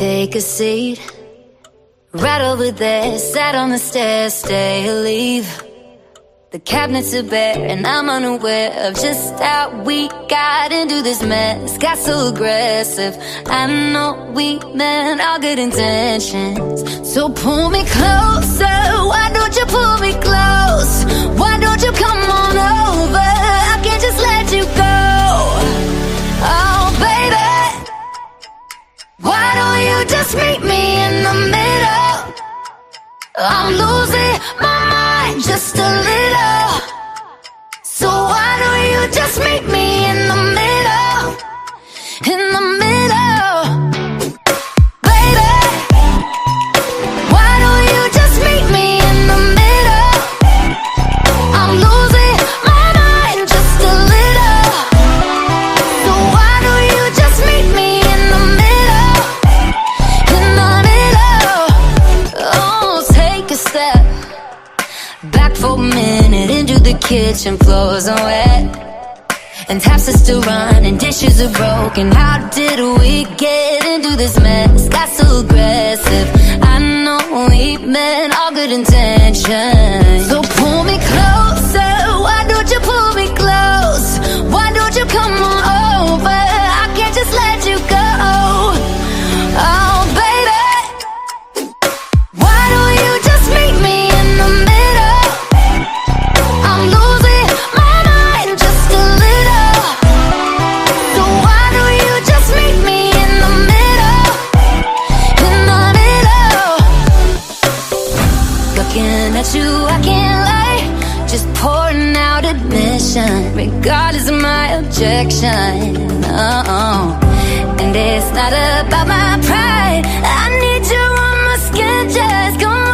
Take a seat, right over there. Sat on the stairs, stay or leave. The cabinets are bare and I'm unaware of just how we got into this mess. Got so aggressive, I know we meant all good intentions. So pull me closer, why don't you pull me close? Why don't you come on over? I can't just let you go. Oh baby, why don't you just meet me in the middle? I'm losing my mind just a little. So why don't you just meet me in the middle? In the middle. Baby, why don't you just meet me in the middle? I'm losing my mind just a little. So why don't you just meet me in the middle? In the middle. Oh, take a step back for a minute into the kitchen. Floors are wet and taps are still running, dishes are broken. How did we get into this mess? Got so aggressive, I know we meant all good intentions. So pull me closer, why don't you pull me close? Why don't you come on over? I can't just let you go. Oh baby, why don't you just meet me in the middle? I'm losing my mind just a little. So why don't you just meet me in the middle? In the middle. Looking at you, I can't lie, just pouring out admission, regardless of my objection. Oh, and it's not about my pride. I need you on my skin, just come